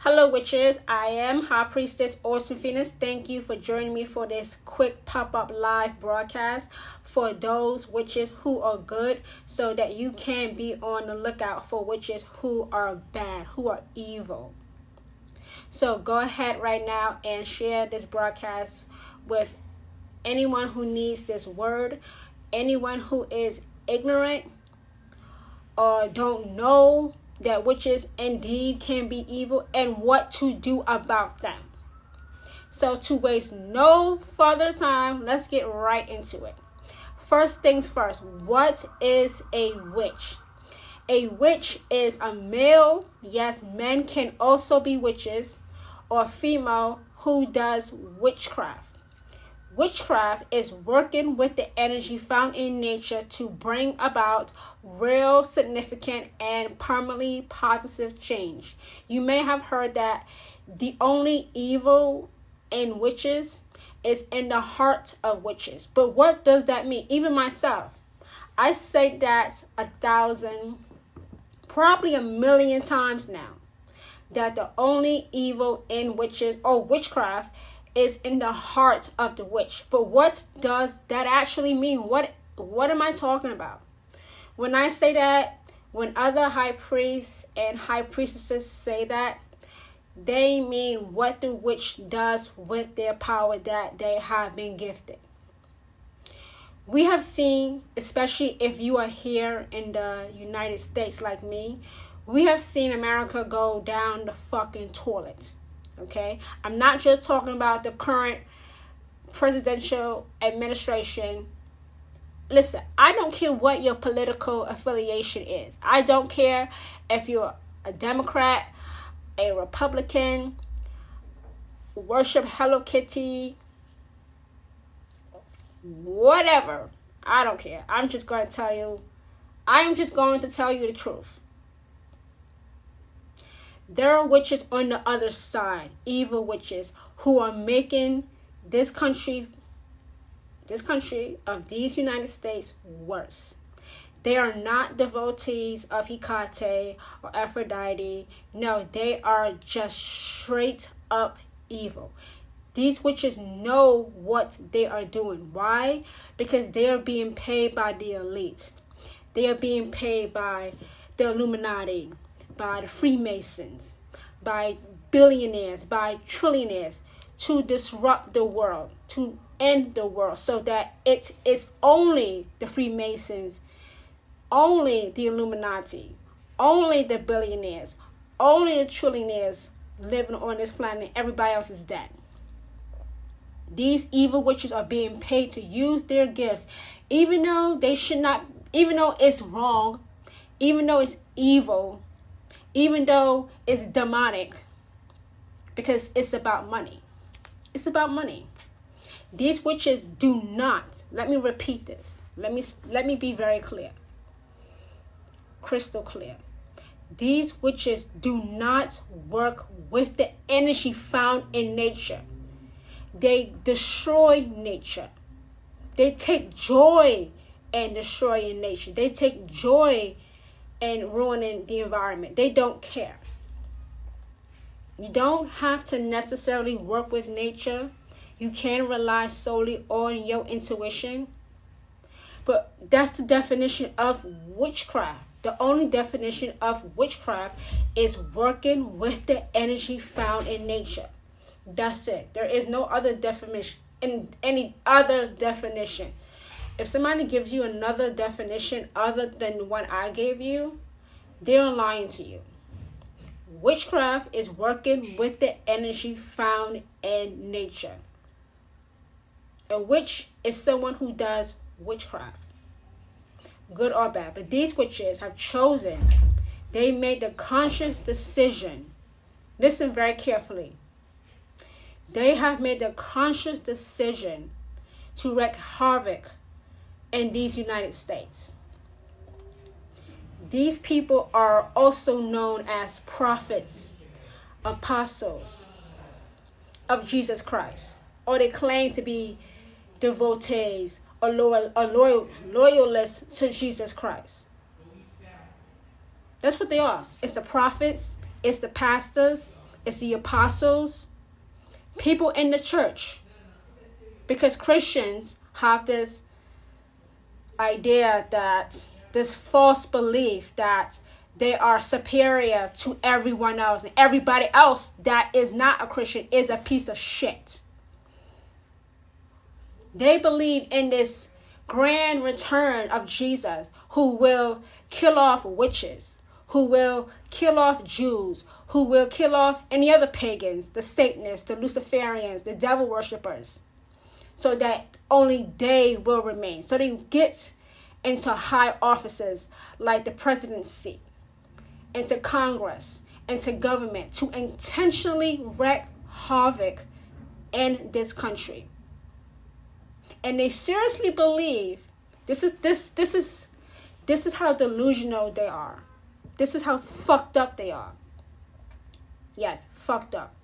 Hello witches, I am High Priestess Orson Phoenix. Thank you for joining me for this quick pop-up live broadcast for those witches who are good, so that you can be on the lookout for witches who are bad, who are evil. So go ahead right now and share this broadcast with anyone who needs this word, anyone who is ignorant or don't know that witches indeed can be evil and what to do about them. So to waste no further time, let's get right into it. First things first, what is a witch? A witch is a male, yes, men can also be witches, or female who does witchcraft. Witchcraft is working with the energy found in nature to bring about real, significant, and permanently positive change. You may have heard that the only evil in witches is in the heart of witches. But what does that mean? Even myself, I say that 1,000, probably 1,000,000 times now, that the only evil in witches or witchcraft is in the heart of the witch. But what does that actually mean? What am I talking about? When I say that, when other high priests and high priestesses say that, they mean what the witch does with their power that they have been gifted. We have seen, especially if you are here in the United States like me, we have seen America go down the fucking toilet. Okay, I'm not just talking about the current presidential administration. Listen, I don't care what your political affiliation is. I don't care if you're a Democrat, a Republican, worship Hello Kitty, whatever. I don't care. I'm just going to tell you the truth. There are witches on the other side, evil witches, who are making this country of these United States worse. They are not devotees of Hecate or Aphrodite. No, they are just straight up evil. These witches know what they are doing. Why? Because they are being paid by the elite. They are being paid by the Illuminati, by the Freemasons, by billionaires, by trillionaires, to disrupt the world, to end the world, so that it is only the Freemasons, only the Illuminati, only the billionaires, only the trillionaires living on this planet, and everybody else is dead. These evil witches are being paid to use their gifts, even though they should not, even though it's wrong, even though it's evil, even though it's demonic, because it's about money. It's about money. These witches do not, let me repeat this. Let me be very clear. Crystal clear. These witches do not work with the energy found in nature. They destroy nature. They take joy in destroying nature. They take joy and ruining the environment. They don't care. You don't have to necessarily work with nature. You can rely solely on your intuition. But that's the definition of witchcraft. The only definition of witchcraft is working with the energy found in nature. That's it. There is no other definition. In any other definition. If somebody gives you another definition other than the one I gave you, they're lying to you. Witchcraft is working with the energy found in nature. A witch is someone who does witchcraft, good or bad. But these witches have chosen, they made the conscious decision. Listen very carefully. They have made the conscious decision to wreak havoc in these United States. These people are also known as prophets, apostles of Jesus Christ, or they claim to be devotees or loyalists to Jesus Christ. That's what they are. It's the prophets, it's the pastors, It's the apostles, people in the church. Because Christians have this idea that, this false belief that they are superior to everyone else, and everybody else that is not a Christian is a piece of shit. They believe in this grand return of Jesus, who will kill off witches, who will kill off Jews, who will kill off any other pagans, the Satanists, the Luciferians, the devil worshippers, so that only they will remain. So they get into high offices like the presidency, into Congress, into government, to intentionally wreak havoc in this country. And they seriously believe this is how delusional they are. This is how fucked up they are. Yes, fucked up.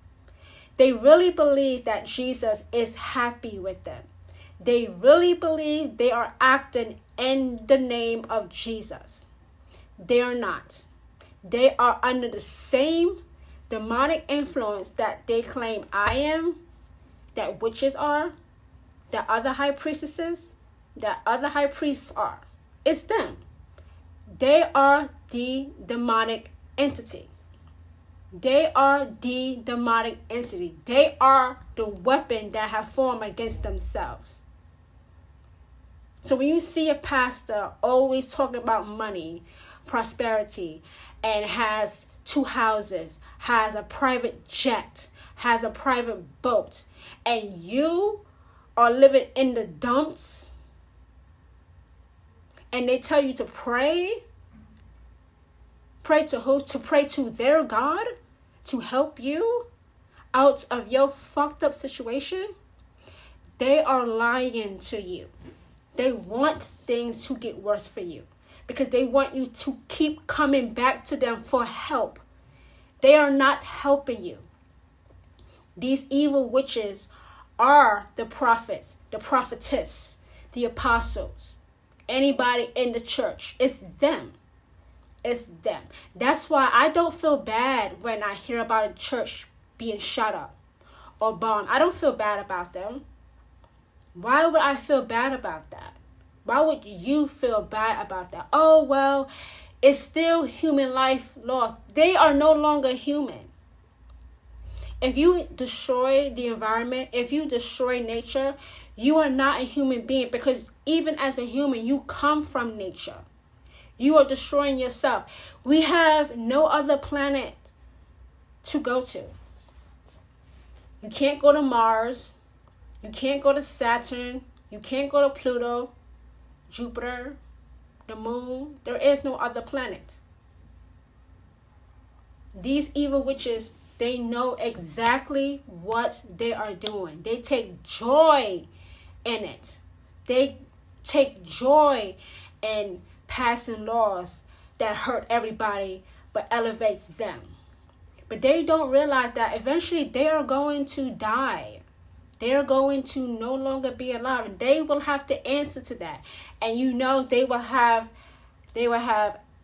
They really believe that Jesus is happy with them. They really believe they are acting in the name of Jesus. They are not. They are under the same demonic influence that they claim I am, that witches are, that other high priestesses, that other high priests are. It's them. They are the demonic entity. They are the demonic entity. They are the weapon that have formed against themselves. So when you see a pastor always talking about money, prosperity, and has 2 houses, has a private jet, has a private boat, and you are living in the dumps, and they tell you to pray to who? To pray to their God to help you out of your fucked up situation, they are lying to you. They want things to get worse for you because they want you to keep coming back to them for help. They are not helping you. These evil witches are the prophets, the prophetess, the apostles, anybody in the church. It's them. It's them. That's why I don't feel bad when I hear about a church being shut up or bombed. I don't feel bad about them. Why would I feel bad about that? Why would you feel bad about that? Oh, well, it's still human life lost. They are no longer human. If you destroy the environment, if you destroy nature, you are not a human being, because even as a human, you come from nature. You are destroying yourself. We have no other planet to go to. You can't go to Mars. You can't go to Saturn. You can't go to Pluto, Jupiter, the moon. There is no other planet. These evil witches, they know exactly what they are doing. They take joy in it. They take joy in passing laws that hurt everybody but elevates them. But they don't realize that eventually they are going to die. They're going to no longer be alive, and they will have to answer to that. And you know they will have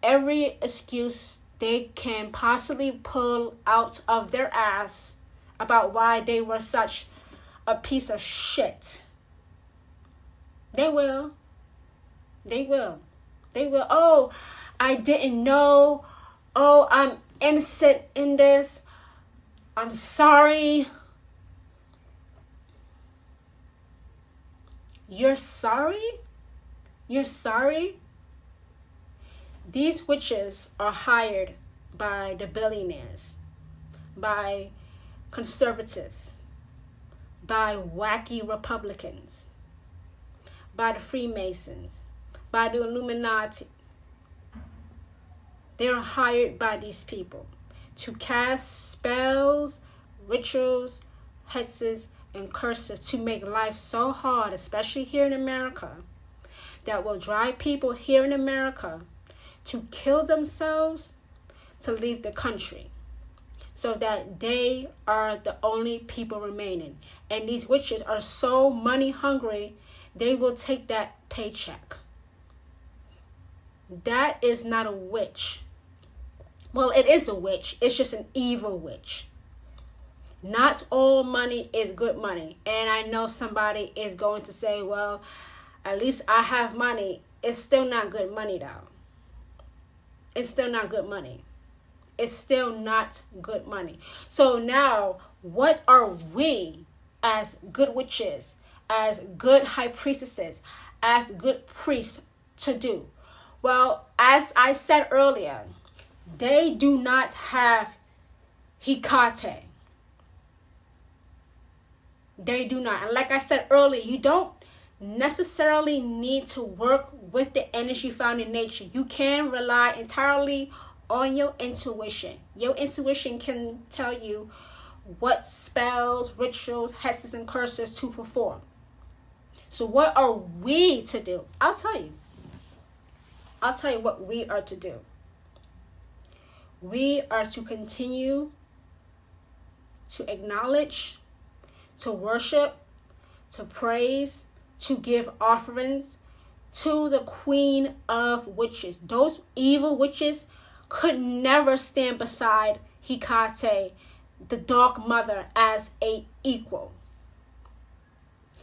every excuse they can possibly pull out of their ass about why they were such a piece of shit. They will. They will. They will. Oh, I didn't know. Oh, I'm innocent in this. I'm sorry. You're sorry? You're sorry? These witches are hired by the billionaires, by conservatives, by wacky Republicans, by the Freemasons, by the Illuminati. They are hired by these people to cast spells, rituals, hexes, and curses to make life so hard, especially here in America, that will drive people here in America to kill themselves, to leave the country, so that they are the only people remaining. And these witches are so money hungry, they will take that paycheck. That is not a witch. Well, it is a witch. It's just an evil witch. Not all money is good money. And I know somebody is going to say, well, at least I have money. It's still not good money, though. It's still not good money. It's still not good money. So now, what are we as good witches, as good high priestesses, as good priests to do? Well, as I said earlier, they do not have Hecate. They do not. And like I said earlier, you don't necessarily need to work with the energy found in nature. You can rely entirely on your intuition. Your intuition can tell you what spells, rituals, hexes, and curses to perform. So what are we to do? I'll tell you. I'll tell you what we are to do. We are to continue to acknowledge, to worship, to praise, to give offerings to the Queen of Witches. Those evil witches could never stand beside Hecate, the Dark Mother, as a equal.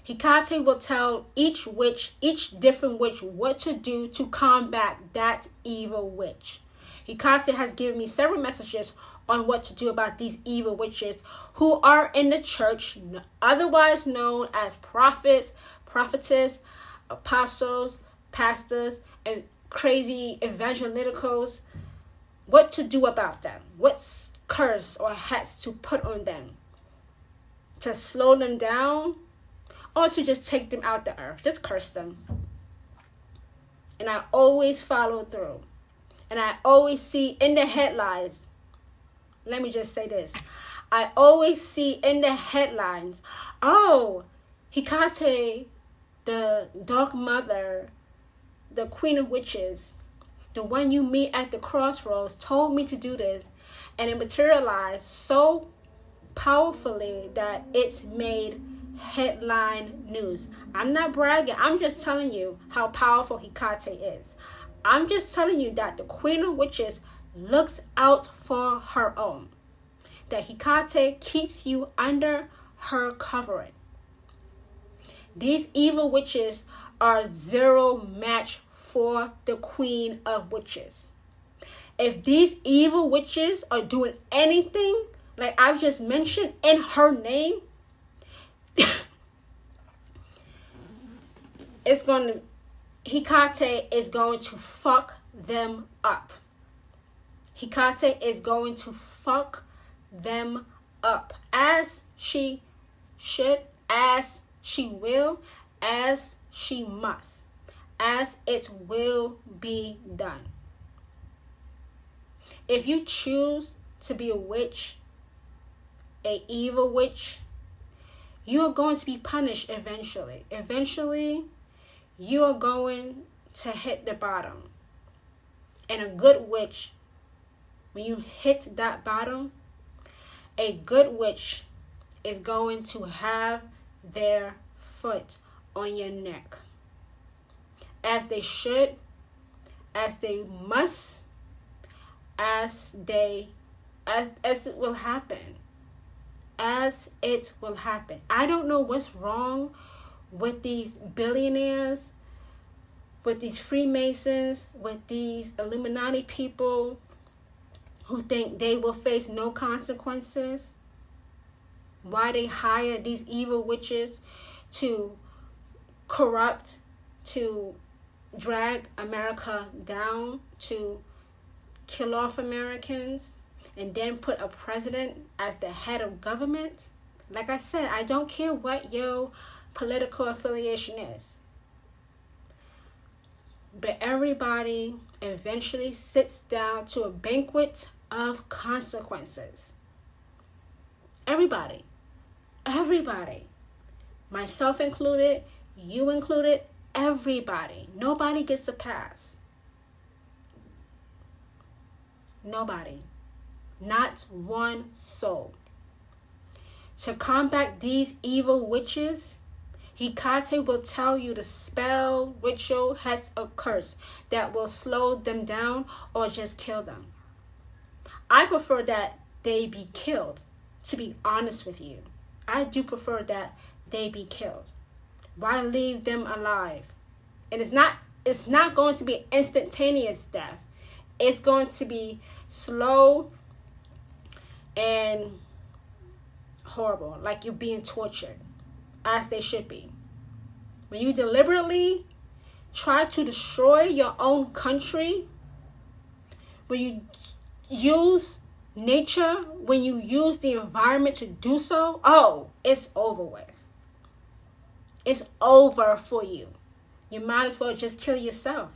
Hecate will tell each witch, each different witch, what to do to combat that evil witch. Hecate has given me several messages on what to do about these evil witches who are in the church, otherwise known as prophets, prophetess, apostles, pastors, and crazy evangelicals. What to do about them? What curse or hex to put on them? To slow them down? Or to just take them out the earth? Just curse them. And I always follow through. And I always see in the headlines, let me just say this. I always see in the headlines, oh, Hecate, the Dark Mother, the Queen of Witches, the one you meet at the crossroads, told me to do this. And it materialized so powerfully that it's made headline news. I'm not bragging. I'm just telling you how powerful Hecate is. I'm just telling you that the Queen of Witches looks out for her own. That Hecate keeps you under her covering. These evil witches are zero match for the Queen of Witches. If these evil witches are doing anything, like I've just mentioned, in her name, Hecate is going to fuck them up. Hecate is going to fuck them up, as she should, as she will, as she must, as it will be done. If you choose to be a witch, an evil witch, you are going to be punished eventually. Eventually, you are going to hit the bottom. And a good witch, when you hit that bottom, a good witch is going to have their foot on your neck. As they should, as they must, as it will happen. As it will happen. I don't know what's wrong with these billionaires, with these Freemasons, with these Illuminati people who think they will face no consequences. Why they hire these evil witches to corrupt, to drag America down, to kill off Americans, and then put a president as the head of government. Like I said, I don't care what your political affiliation is. But everybody eventually sits down to a banquet of consequences. Everybody. Myself included, you included, everybody. Nobody gets a pass. Nobody. Not one soul. To combat these evil witches, Hecate will tell you the spell, ritual, has a curse that will slow them down or just kill them. I prefer that they be killed, to be honest with you. I do prefer that they be killed. Why leave them alive? And it's not going to be instantaneous death. It's going to be slow and horrible, like you're being tortured, as they should be. When you deliberately try to destroy your own country, when you use nature, when you use the environment to do so, oh, it's over with. It's over for you. You might as well just kill yourself.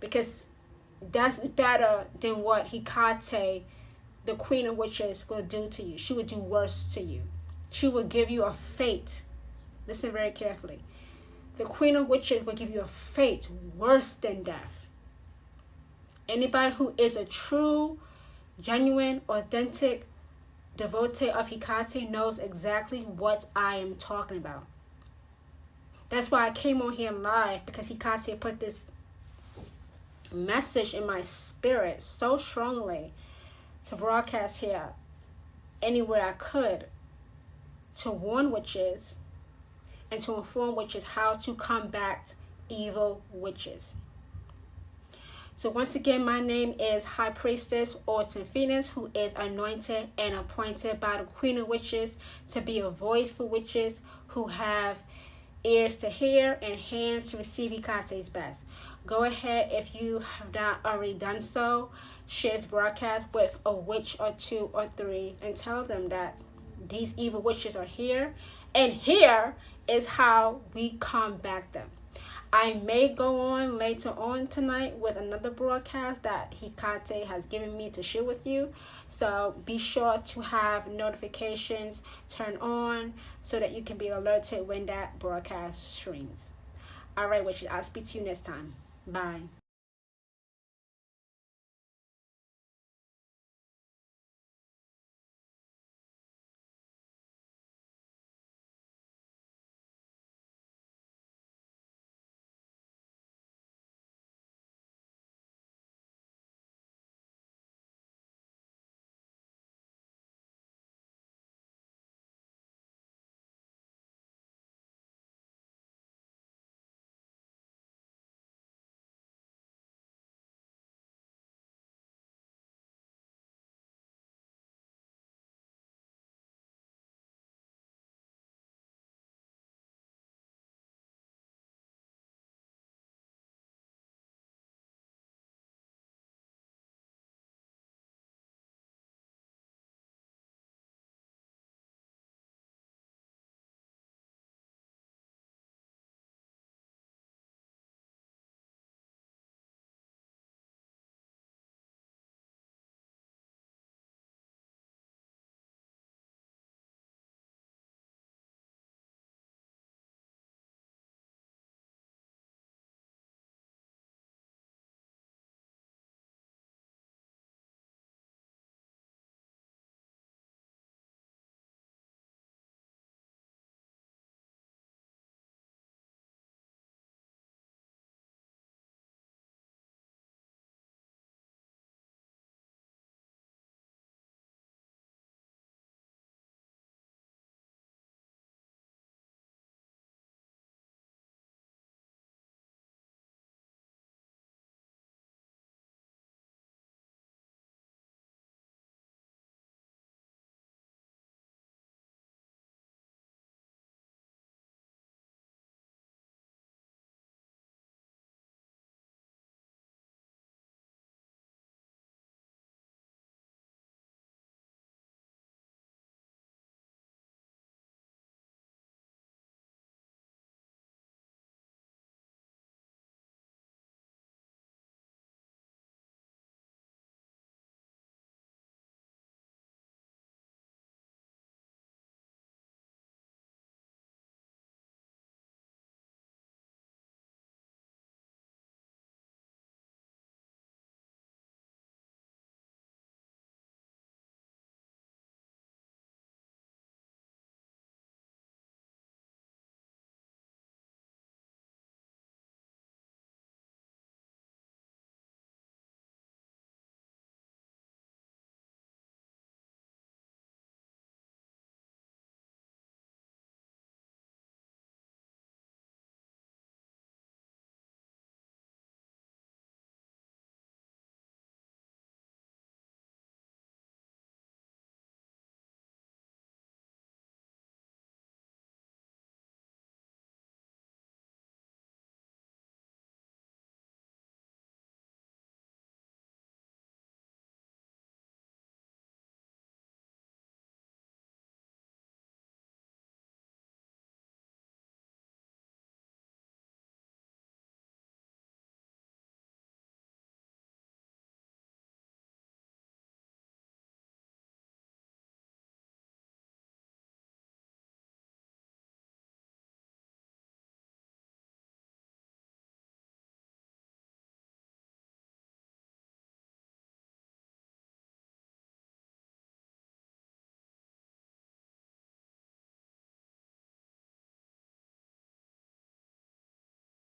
Because that's better than what Hecate, the queen of witches, will do to you. She would do worse to you. She will give you a fate. Listen very carefully. The queen of witches will give you a fate worse than death. Anybody who is a true, genuine, authentic devotee of Hecate knows exactly what I am talking about. That's why I came on here live, because Hecate put this message in my spirit so strongly to broadcast here anywhere I could, to warn witches and to inform witches how to combat evil witches. So once again, my name is High Priestess Autumn Phoenix, who is anointed and appointed by the Queen of Witches to be a voice for witches who have ears to hear and hands to receive Hecate's best. Go ahead, if you have not already done so, share this broadcast with a witch or two or three and tell them that these evil witches are here, and here is how we combat them. I may go on later on tonight with another broadcast that Hecate has given me to share with you. So be sure to have notifications turned on so that you can be alerted when that broadcast streams. All right, witches, I'll speak to you next time. Bye.